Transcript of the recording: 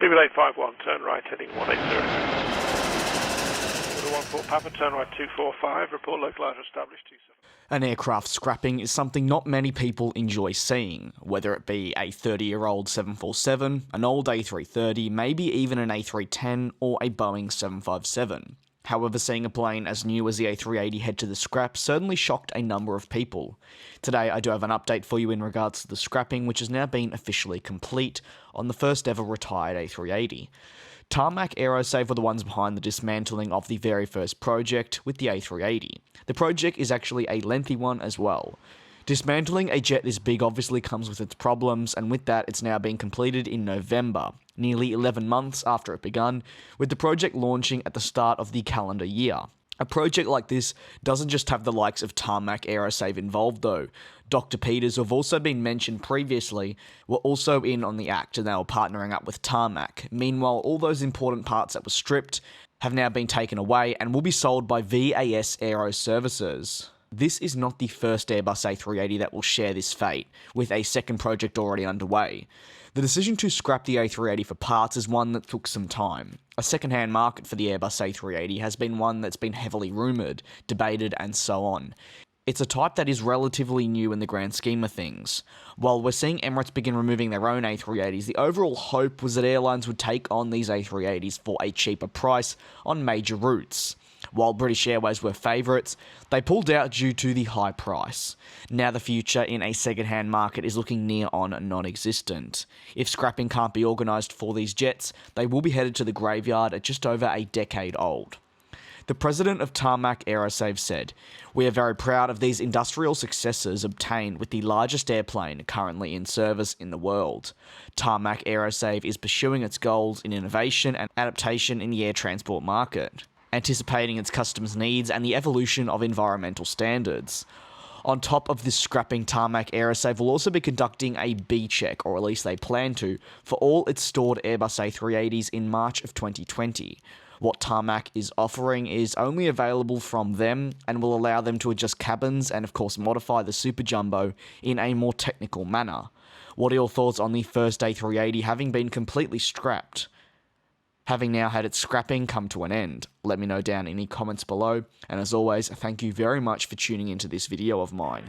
BB851, turn right, heading 180. 14 Papa, turn right 245, report localizer established 27. An aircraft scrapping is something not many people enjoy seeing, whether it be a 30-year-old 747, an old A330, maybe even an A310 or a Boeing 757. However, seeing a plane as new as the A380 head to the scrap certainly shocked a number of people. Today I do have an update for you in regards to the scrapping, which has now been officially complete on the first ever retired A380. Tarmac Aerosave were the ones behind the dismantling of the very first project with the A380. The project is actually a lengthy one as well. Dismantling a jet this big obviously comes with its problems, and with that it's now being completed in November, nearly 11 months after it begun, with the project launching at the start of the calendar year. A project like this doesn't just have the likes of Tarmac Aerosave involved though. Dr. Peters, who have also been mentioned previously, were also in on the act and they were partnering up with Tarmac. Meanwhile, all those important parts that were stripped have now been taken away and will be sold by VAS Aero Services. This is not the first Airbus A380 that will share this fate, with a second project already underway. The decision to scrap the A380 for parts is one that took some time. A second-hand market for the Airbus A380 has been one that's been heavily rumoured, debated and so on. It's a type that is relatively new in the grand scheme of things. While we're seeing Emirates begin removing their own A380s, the overall hope was that airlines would take on these A380s for a cheaper price on major routes. While British Airways were favourites, they pulled out due to the high price. Now the future in a second-hand market is looking near on non-existent. If scrapping can't be organised for these jets, they will be headed to the graveyard at just over a decade old. The president of Tarmac Aerosave said, "We are very proud of these industrial successes obtained with the largest airplane currently in service in the world. Tarmac Aerosave is pursuing its goals in innovation and adaptation in the air transport market, anticipating its customers' needs and the evolution of environmental standards." On top of this scrapping, Tarmac Aerosave will also be conducting a B-check, or at least they plan to, for all its stored Airbus A380s in March of 2020. What Tarmac is offering is only available from them and will allow them to adjust cabins and of course modify the Super Jumbo in a more technical manner. What are your thoughts on the first A380 having been completely scrapped? Having now had its scrapping come to an end? Let me know down in the comments below, and as always, thank you very much for tuning into this video of mine.